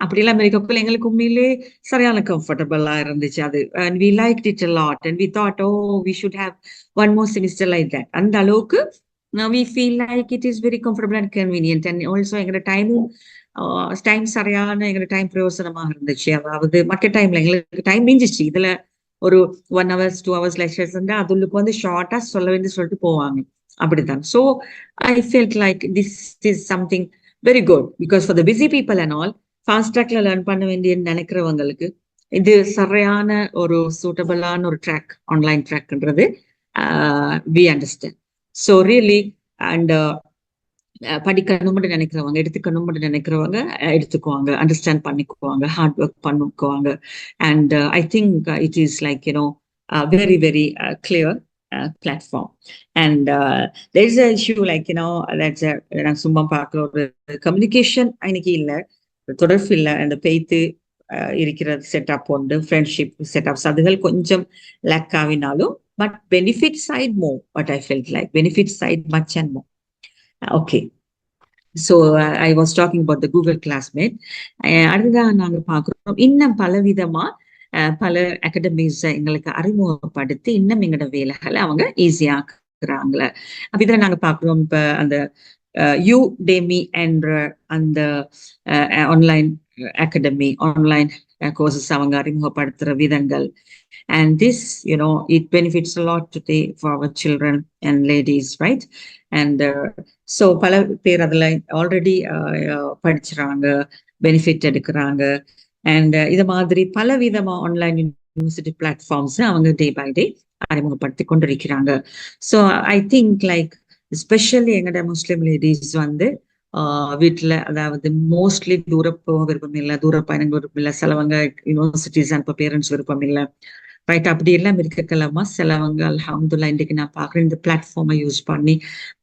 அப்படியெல்லாம் இருக்கக்குள்ள எங்களுக்கு உண்மையிலே சரியான கம்ஃபர்டபுளா இருந்துச்சு அது. And we liked it a lot and we thought, we should have one more semester like that. அந்த அளவுக்கு we feel like it is very comfortable and convenient. And also எங்களோட டைம் சரியான எங்களுக்கு டைம் பிரயோசனமாக இருந்துச்சு. அதாவது மற்ற டைம்ல எங்களுக்கு டைம் மிஞ்சிச்சு. இதுல ஒரு 1 hour 2 hours லெக்சர்ஸ் இருந்தா அதுக்கு வந்து ஷார்ட்டா சொல்ல வேண்டிய சொல்லிட்டு போவாங்க அப்படித்தான். So I felt like this is something very good, because for the busy people and all fast ட்ராக்ல லேர்ன் பண்ண வேண்டியன்னு நினைக்கிறவங்களுக்கு இது சரியான ஒரு சூட்டபிளான ஒரு ட்ராக், ஆன்லைன் ட்ராக்ன்றது we understand. So really and படிக்கணும்னு நினைக்கிறவங்க எடுத்துக்கணும்னு நினைக்கிறவங்க எடுத்துக்குவாங்க, அண்டர்ஸ்டாண்ட் பண்ணிக்குவாங்க, ஹார்ட் ஒர்க் பண்ணிக்குவாங்க. And I think it is like very very clear platform. And there is an issue like that's நான் சும்மா பார்க்குற ஒரு கம்யூனிகேஷன் இன்னைக்கு இல்லை, தொடர்பு இல்லை. அந்த பேய்த்து இருக்கிற செட்டப் உண்டு, ஃப்ரெண்ட்ஷிப் செட்டப்ஸ் அதுகள் கொஞ்சம் லேக் ஆகினாலும் but benefit side more. But I felt like benefit side much and more. Okay, so I was talking about the Google Classmate. அடுத்ததான் நாங்க பார்க்குறோம் இன்னும் பலவிதமா பல அகாடமிஸ் எங்களுக்கு அறிமுகப்படுத்தி இன்னும் எங்களோட வேலைகளை அவங்க ஈஸியாக்குறாங்களே. அப்ப இதில் நாங்க பார்க்குறோம் இப்ப அந்த யூடெமி என்ற அந்த ஆன்லைன் அகாடமி, ஆன்லைன் கோர்சஸ் அவங்க அறிமுகப்படுத்துற விதங்கள். And this, it benefits a lot today for our children and ladies, right? And so பல பேர் அதுல ஆல்ரெடி படிச்சுறாங்க, பெனிஃபிட் எடுக்கிறாங்க. அண்ட் இது மாதிரி பல விதமா ஆன்லைன் யூனிவர்சிட்டி பிளாட்ஃபார்ம்ஸ் அவங்க டே பை டே அறிமுகப்படுத்தி கொண்டிருக்கிறாங்க. So I think like especially எங்களோட முஸ்லிம் லேடிஸ் வந்து வீட்டுல, அதாவது மோஸ்ட்லி தூர போக விருப்பம் இல்லை, தூர பயணங்கள் விருப்பம் இல்லை, சிலவங்க யூனிவர்சிட்டிஸ் அனுப்ப பேரண்ட்ஸ் விருப்பம் இல்லை. ரைட்? அப்படி எல்லாம் இருக்கக்கலாமா சிலவங்க அல்ஹம்துலில்லாஹ் இன்றைக்கு நான் பார்க்குறேன் இந்த பிளாட்ஃபார்மை யூஸ் பண்ணி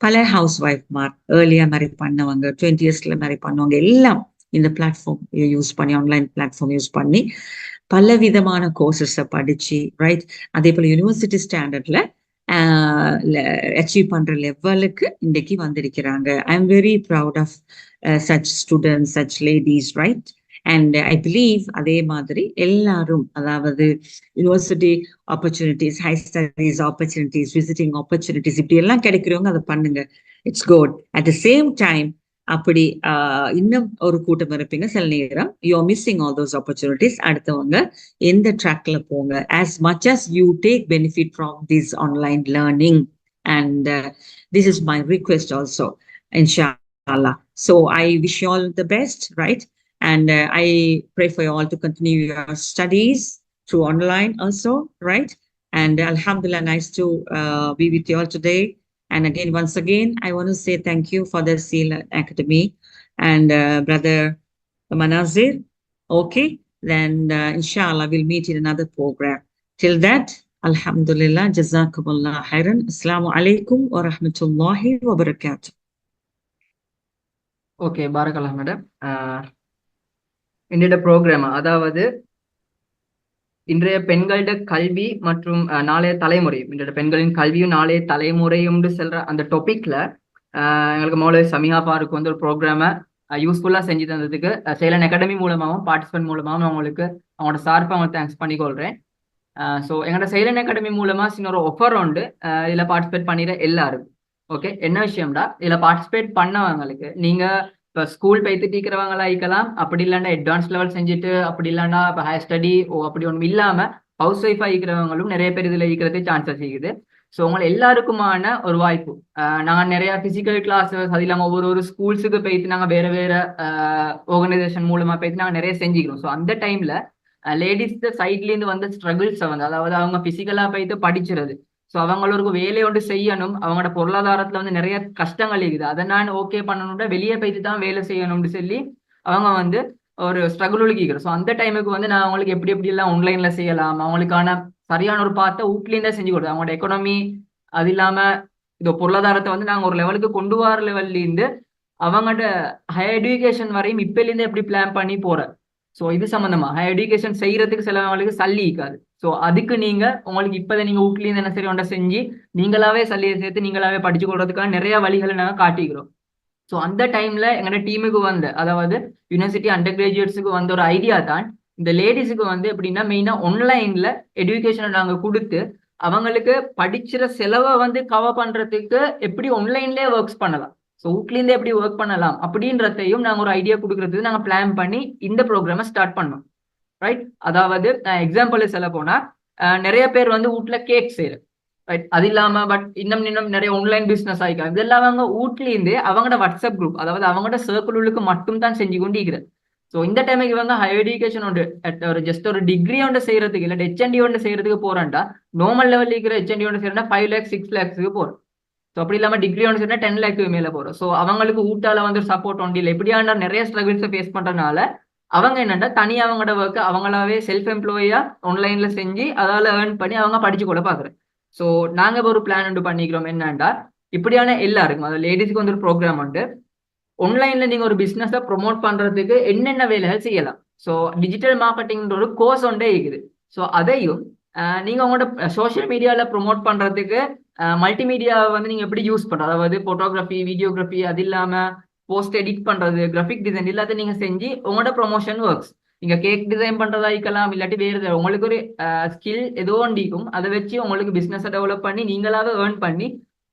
பல ஹவுஸ் ஒய்ஃப்மார் ஏர்லியா மேரி பண்ணவங்க 20 இயர்ஸ்ல மேரி பண்ணவங்க எல்லாம் இந்த பிளாட்ஃபார்ம் யூஸ் பண்ணி ஆன்லைன் பிளாட்ஃபார்ம் யூஸ் பண்ணி பல விதமான கோர்சஸை படிச்சு ரைட் அதே போல யூனிவர்சிட்டி ஸ்டாண்டர்ட்ல அச்சீவ் பண்ற லெவலுக்கு இன்றைக்கு வந்திருக்கிறாங்க. I am very proud of such students such ladies right. And I believe அதே மாதிரி எல்லாரும் அதாவது university opportunities high studies opportunities visiting opportunities இப்படி எல்லாம் கிடைக்கிறவங்க அதை பண்ணுங்க. It's good. At the same time அப்படி இன்னும் ஒரு கூட்டம் இருப்பீங்க சில நேரம் you are missing all those opportunities. அடுத்தவங்க எந்த ட்ராக்ல போங்க as much as you take benefit from this online learning and this is my request also inshallah. So I wish you all the best, right? And I pray for you all to continue your studies through online also, right? And alhamdulillah, nice to be with you all today. And again, once again, I want to say thank you for the Seal Academy and Brother Manazir. Okay, then inshallah we'll meet in another program. Till that, alhamdulillah, jazakumullah khairan. Assalamu alaikum wa rahmatullahi wa barakatuh. Okay, பாரக்கல்லா மேடம். இன்றைய ப்ரோக்ராம் அதாவது இன்றைய பெண்களோட கல்வி மற்றும் நாளைய தலைமுறை, இன்றைய பெண்களின் கல்வியும் நாளைய தலைமுறையும் செல்ற அந்த டாபிக்ல எங்களுக்கு மௌலவி சமிஹா பாருக்கு வந்து ஒரு ப்ரோக்ராமை யூஸ்ஃபுல்லா செஞ்சு தந்ததுக்கு சேலன் அகாடமி மூலமாகவும் பார்ட்டிசிபென்ட் மூலமாகவும் அவங்களுக்கு அவங்களோட சார்பாக அவங்களுக்கு தேங்க்ஸ் பண்ணிக்கொள்றேன். ஸோ எங்களோட சேலன் அகாடமி மூலமா இன்னொரு ஆஃபர் உண்டு இதில் பார்ட்டிசிபேட் பண்ணிடுற எல்லாருக்கும். ஓகே, என்ன விஷயம்டா, இதில் பார்ட்டிசிபேட் பண்ணவங்களுக்கு நீங்க இப்போ ஸ்கூல் போய்த்து டீக்கிறவங்களா இருக்கலாம், அப்படி இல்லைன்னா அட்வான்ஸ் லெவல் செஞ்சுட்டு, அப்படி இல்லைன்னா இப்போ ஹையர் ஸ்டடி அப்படி ஒன்றும் இல்லாமல் ஹவுஸ் ஒய்ஃபாக இருக்கிறவங்களும் நிறைய பேர் இதில் இருக்கிறதுக்கு சான்சஸ் இருக்குது. ஸோ உங்களை எல்லாருக்குமான ஒரு வாய்ப்பு. நாங்கள் நிறைய பிசிக்கல் கிளாஸஸ் அது இல்லாமல் ஒவ்வொரு ஸ்கூல்ஸுக்கு போய்த்து நாங்கள் வேற வேற ஆர்கனைசேஷன் மூலமாக போய்த்து நாங்கள் நிறைய செஞ்சுக்கிறோம். ஸோ அந்த டைம்ல லேடிஸ் சைட்லேருந்து வந்து ஸ்ட்ரகிள்ஸை வந்து அதாவது அவங்க பிசிக்கலாக போய்த்து படிச்சுறது, ஸோ அவங்களுக்கு வேலை ஒன்று செய்யணும், அவங்களோட பொருளாதாரத்துல வந்து நிறைய கஷ்டங்கள் இருக்குது, அதை நான் ஓகே பண்ணணும்னா வெளியே போய்த்து தான் வேலை செய்யணும்னு சொல்லி அவங்க வந்து ஒரு ஸ்ட்ரகிள் உழுகிக்கிறோம். ஸோ அந்த டைமுக்கு வந்து நான் அவங்களுக்கு எப்படி எப்படி எல்லாம் ஆன்லைன்ல செய்யலாம், அவங்களுக்கான சரியான ஒரு பார்த்த வீட்லேருந்தே செஞ்சு கொடுத்தோம். அவங்களோட எக்கனாமி அது இல்லாம இந்த பொருளாதாரத்தை வந்து நாங்கள் ஒரு லெவலுக்கு கொண்டு வர லெவல்லேருந்து அவங்களோட ஹையர் எஜுகேஷன் வரையும் இப்பலேருந்து எப்படி பிளான் பண்ணி போறேன். ஸோ இது சம்பந்தமா ஹையர் எஜுகேஷன் செய்யறதுக்கு சிலவங்களுக்கு சல்லி இருக்காது. ஸோ அதுக்கு நீங்க உங்களுக்கு இப்போதை நீங்க வீட்லேருந்து என்ன சரி ஒன்றை செஞ்சு நீங்களாவே சல்லியை சேர்த்து நீங்களாவே படிச்சு கொடுறதுக்கான நிறைய வழிகளை நாங்கள் காட்டிக்கிறோம். ஸோ அந்த டைம்ல எங்களோட டீமுக்கு வந்து அதாவது யூனிவர்சிட்டி அண்டர் கிராஜுவேட்ஸுக்கு வந்த ஒரு ஐடியா தான் இந்த லேடிஸுக்கு வந்து எப்படின்னா மெயினா ஆன்லைன்ல எஜுகேஷனை நாங்கள் கொடுத்து அவங்களுக்கு படிச்சிற செலவை வந்து கவர் பண்றதுக்கு எப்படி ஆன்லைன்லேயே ஒர்க்ஸ் பண்ணலாம், ஸோ வீட்லேருந்தே எப்படி ஒர்க் பண்ணலாம் அப்படின்றதையும் நாங்கள் ஒரு ஐடியா கொடுக்கறதுக்கு நாங்கள் பிளான் பண்ணி இந்த ப்ரோக்ராமை ஸ்டார்ட் பண்ணோம். ரைட், அதாவது எக்ஸாம்பிள் சொல்ல போனா நிறைய பேர் வந்து வீட்டுல கேக் செய்யற, ரைட், அது இல்லாம பட் இன்னும் நிறைய ஆன்லைன் பிசினஸ் ஆகிக்கலாம். இதெல்லாம் அவங்க வீட்லேருந்து அவங்களோட வாட்ஸ்அப் குரூப் அதாவது அவங்களோட சர்க்கிளுக்கு மட்டும் தான் செஞ்சு கொண்டு இருக்கிறது. ஸோ இந்த டைமுக்கு வந்து ஹையர் எஜுகேஷன் ஒன்று ஒரு ஜஸ்ட் ஒரு டிகிரி ஒன்று செய்யறதுக்கு இல்லை ஹெச்என்டி ஒன்று செய்யறதுக்கு போறான்டா நார்மல் லெவலில் இருக்கிற ஹெச்என்டி ஒன்று செய்யறா 5 lakhs 6 lakhs போறோம். ஸோ அப்படி இல்லாமல் டிகிரி ஒன்று செய்யறா 10 lakh மேலே போறோம். ஸோ அவங்களுக்கு ஊட்டால வந்து சப்போர்ட் ஒன்று இல்லை, இப்படியான நிறைய ஸ்ட்ரகிள்ஸை ஃபேஸ் பண்றதுனால அவங்க என்னன்னா தனி அவங்களோட ஒர்க்கு அவங்களாவே செல்ஃப் எம்ப்ளாயா ஆன்லைன்ல செஞ்சு அதால ஏர்ன் பண்ணி அவங்க படிச்சு கூட பாக்குறேன். ஸோ நாங்க ஒரு பிளான் ஒன்று பண்ணிக்கிறோம் என்னன்னா இப்படியான எல்லாருக்கும் அதாவது லேடிஸ்க்கு வந்து ஒரு ப்ரோக்ராம் உண்டு. ஆன்லைன்ல நீங்க ஒரு பிசினஸை ப்ரொமோட் பண்றதுக்கு என்னென்ன வேலைகள் செய்யலாம். ஸோ டிஜிட்டல் மார்க்கெட்டிங் ஒரு கோர்ஸ் ஒன்றே இருக்குது. ஸோ அதையும் நீங்க உங்களோட சோஷியல் மீடியால ப்ரொமோட் பண்றதுக்கு மல்டிமீடியா வந்து நீங்க எப்படி யூஸ் பண்றது, அதாவது போட்டோகிராஃபி வீடியோகிராஃபி அது இல்லாம போஸ்ட் எடிட் பண்றது கிராஃபிக் டிசைன் எல்லாத்தையும் நீங்க செஞ்சு உங்களோட ப்ரொமோஷன் ஒர்க்ஸ் நீங்க கேக் டிசைன் பண்றதா இருக்கலாம், இல்லாட்டி வேறு உங்களுக்கு ஒரு ஸ்கில் ஏதோ ஒன்றிக்கும் அதை வச்சு உங்களுக்கு பிசினஸை டெவலப் பண்ணி நீங்களாவே ஏர்ன் பண்ணி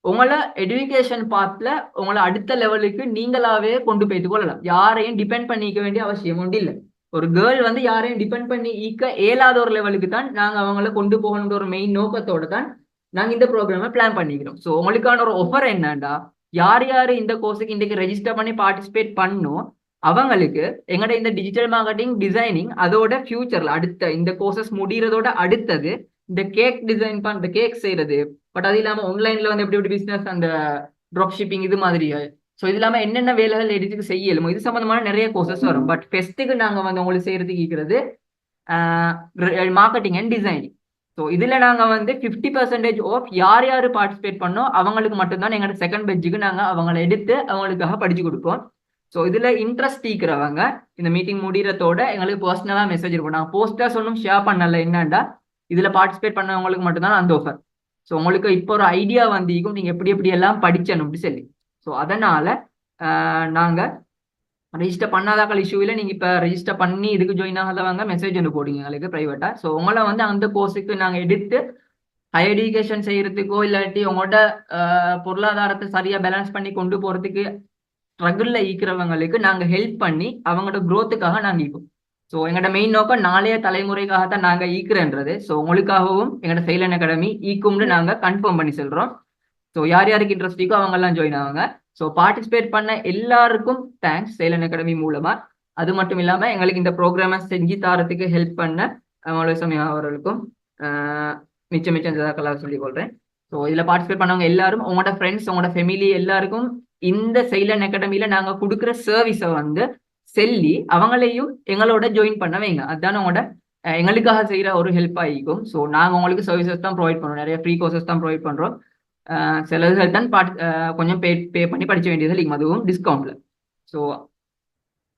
உங்களை எஜுகேஷன் பாத்ல உங்களை அடுத்த லெவலுக்கு நீங்களாவே கொண்டு போய்த்து கொள்ளலாம். யாரையும் டிபெண்ட் பண்ணிக்க வேண்டிய அவசியம் ஒன்று இல்லை. ஒரு கேர்ள் வந்து யாரையும் டிபெண்ட் பண்ணி ஈக்க இயலாத ஒரு லெவலுக்கு தான் நாங்க அவங்கள கொண்டு போகணுன்ற ஒரு மெயின் நோக்கத்தோட தான் நாங்க இந்த ப்ரோக்ராமை பிளான் பண்ணிக்கிறோம். ஸோ உங்களுக்கான ஒரு ஆஃபர் என்னன்னா யார் இந்த கோர்ஸுக்கு இன்றைக்கு ரெஜிஸ்டர் பண்ணி பார்ட்டிசிபேட் பண்ணும் அவங்களுக்கு எங்கள்ட இந்த டிஜிட்டல் மார்க்கெட்டிங் டிசைனிங் அதோட ஃபியூச்சர்ல அடுத்த இந்த கோர்சஸ் முடிகிறதோட அடுத்தது இந்த கேக் டிசைன் இந்த கேக் செய்யறது, பட் அது இல்லாம ஆன்லைன்ல வந்து எப்படி எப்படி பிசினஸ் அந்த ட்ராப் ஷிப்பிங் இது மாதிரி. ஸோ இது இல்லாம என்னென்ன வேலைகள் எடுத்துக்கு செய்யலுமோ இது சம்பந்தமான நிறைய கோர்சஸ் வரும். பட் ஃபெஸ்ட்டுக்கு நாங்க வந்து உங்களுக்கு செய்யறதுக்கு இருக்கிறது மார்க்கெட்டிங் அண்ட் டிசைனிங். ஸோ இதுல நாங்க வந்து 50% ஆஃப் யார் யார் பார்ட்டிசிபேட் பண்ணோம் அவங்களுக்கு மட்டும்தான் எங்களோட செகண்ட் பெஞ்சுக்கு நாங்க அவங்களை எடுத்து அவங்களுக்காக படிச்சு கொடுப்போம். ஸோ இதுல இன்ட்ரெஸ்ட் இருக்கிறவங்க இந்த மீட்டிங் முடிகிறதோட எங்களுக்கு பர்சனலா மெசேஜ் இருக்கும். நான் போஸ்டர்ஸ் ஒன்றும் ஷேர் பண்ணல, என்னண்டா இதுல பார்ட்டிசிபேட் பண்ணவங்களுக்கு மட்டும்தான் அந்த ஆஃபர். ஸோ உங்களுக்கு இப்போ ஒரு ஐடியா வந்திருக்கும் நீங்க எப்படி எப்படி எல்லாம் படிச்சணும் சொல்லி. ஸோ அதனால நாங்க ரெஜிஸ்டர் பண்ணாதாக்கள் இஷ்யூ இல்லை. நீங்க இப்ப ரெஜிஸ்டர் பண்ணி இதுக்கு ஜாயின் ஆகாதவங்க மெசேஜ் ஒன்று போடுங்க எங்களுக்கு பிரைவேட்டா. ஸோ உங்களை வந்து அந்த கோர்ஸுக்கு நாங்க எடுத்து ஹையர் எஜுகேஷன் செய்யறதுக்கோ இல்லாட்டி உங்களோட பொருளாதாரத்தை சரியா பேலன்ஸ் பண்ணி கொண்டு போறதுக்கு ஸ்ட்ரகிள்ல ஈக்கிறவங்களுக்கு நாங்க ஹெல்ப் பண்ணி அவங்களோட growth-க்காக நாங்க ஈப்போம். ஸோ எங்களோட மெயின் நோக்கம் நாளைய தலைமுறைக்காகத்தான் நாங்க ஈக்குறேன்றது. ஸோ உங்களுக்காகவும் எங்களோட சைலன் அகாடமி ஈக்கும்னு நாங்க கன்ஃபார்ம் பண்ணி சொல்றோம். ஸோ யார் யாருக்கு இன்ட்ரெஸ்ட் இருக்கோ அவங்க எல்லாம் ஜாயின் ஆவாங்க. ஸோ பார்ட்டிசிபேட் பண்ண எல்லாருக்கும் தேங்க்ஸ் சைலன் அகாடமி மூலமா. அது மட்டும் இல்லாம எங்களுக்கு இந்த ப்ரோக்ராமை செஞ்சு தாரத்துக்கு ஹெல்ப் பண்ண மௌலவி சமிஹா அவர்களுக்கும் மிச்சம் ஜஸாக்கல்லாஹ் சொல்லிக் கொள்றேன். ஸோ இதுல பார்ட்டிசிபேட் பண்ணவங்க எல்லாரும் உங்களோட ஃப்ரெண்ட்ஸ் உங்களோட ஃபேமிலி எல்லாருக்கும் இந்த சைலன் அகாடமியில நாங்க கொடுக்குற சர்வீஸை வந்து செல்லி அவங்களையும் எங்களோட ஜாயின் பண்ண வைங்க. அதுதான் உங்களோட எங்களுக்காக செய்யற ஒரு ஹெல்ப் ஆகிக்கும். ஸோ நாங்க உங்களுக்கு சர்வீசஸ் தான் ப்ரொவைட் பண்றோம், நிறைய ஃப்ரீ கோர்சஸ் தான் ப்ரொவைட் பண்றோம். சிலர்கள் தான் கொஞ்சம் பே பண்ணி படிக்க வேண்டியது இல்லை, அதுவும் டிஸ்கவுண்ட்ல. ஸோ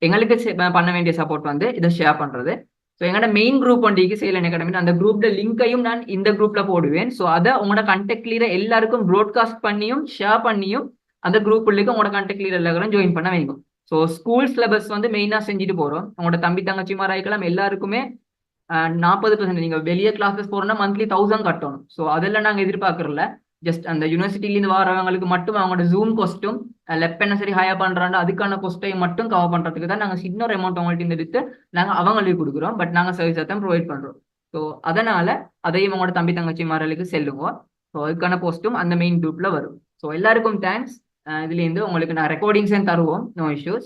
எங்களுக்கு பண்ண வேண்டிய சப்போர்ட் வந்து இதை ஷேர் பண்றது. ஸோ எங்களோட மெயின் குரூப் ஒன்றைக்கு சைலன் அகாடமி அந்த குரூப்ல லிங்கையும் நான் இந்த குரூப்ல போடுவேன். ஸோ அதை உங்களோட கான்டாக்ட் லீடர் எல்லாருக்கும் ப்ராட்காஸ்ட் பண்ணியும் ஷேர் பண்ணியும் அந்த குரூப் உள்ளுக்கு உங்களோட கான்டாக்ட் லீடர் எல்லாரும் ஜாயின் பண்ண வைங்க. ஸோ ஸ்கூல் சிலபஸ் வந்து மெயினா செஞ்சுட்டு போறோம். உங்களோட தம்பி தங்கச்சிமாராய்க்கலாம் எல்லாருக்குமே 40% நீங்க வெளியே கிளாஸஸ் போறோம்னா மந்த்லி 1000 கட்டணும். ஸோ அதெல்லாம் நாங்க எதிர்பார்க்கறல. ஜஸ்ட் அந்த யூனிவர்சிட்டிலேருந்து வரவங்களுக்கு மட்டும் அவங்களோட ஜூம் காஸ்ட்டும் லெப் என்ன சரி ஹையா பண்றாங்க அதுக்கான காஸ்ட்டையும் மட்டும் கவர் பண்றதுக்கு தான் நாங்க சின்ன ஒரு அமௌண்ட் அவங்கள்ட்ட எடுத்து நாங்க அவங்களுக்கு கொடுக்குறோம். பட் நாங்க சர்வீஸ் தான் ப்ரொவைட் பண்றோம். ஸோ அதனால அதையும் அவங்களோட தம்பி தங்கச்சி மாரலுக்கு செல்லுங்க. ஸோ அதுக்கான போஸ்ட்டும் அந்த மெயின் குரூப்ல வரும். ஸோ எல்லாருக்கும் தேங்க்ஸ். இதுலேருந்து உங்களுக்கு நான் ரெக்கார்டிங்ஸ் தருவோம், நோ இஷ்யூஸ்.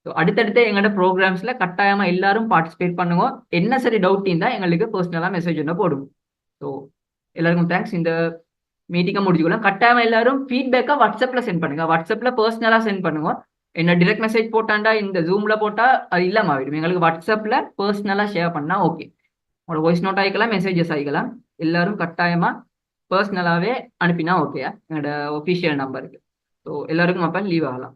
ஸோ அடுத்தடுத்து எங்களோட ப்ரோக்ராம்ஸ்ல கட்டாயமா எல்லாரும் பார்ட்டிசிபேட் பண்ணுங்க. என்ன சரி டவுட் இருந்தா எங்களுக்கு பர்சனலா மெசேஜ் ஒன்று போடுவோம். ஸோ எல்லாருக்கும் தேங்க்ஸ். இந்த மீட்டிங்கை முடிச்சுக்கலாம். கட்டாயமா எல்லாரும் ஃபீட்பேக்கா வாட்ஸ்அப்ல சென்ட் பண்ணுங்க. வாட்ஸ்அப்ல பர்சனலா சென்ட் பண்ணுங்க. என்ன டிரெக்ட் மெசேஜ் போட்டாண்டா இந்த ஜூம்ல போட்டா அது இல்லாம ஆகிடும். எங்களுக்கு வாட்ஸ்அப்ல பர்சனலா ஷேர் பண்ணா ஓகே. உங்களோட வாய்ஸ் நோட் ஆகிக்கலாம், மெசேஜஸ் ஆகிக்கலாம். எல்லாரும் கட்டாயமா பர்சனலாவே அனுப்பினா ஓகேயா எங்களோட ஒஃபிஷியல் நம்பருக்கு. ஸோ எல்லாருக்கும் அப்போ லீவ் ஆகலாம்.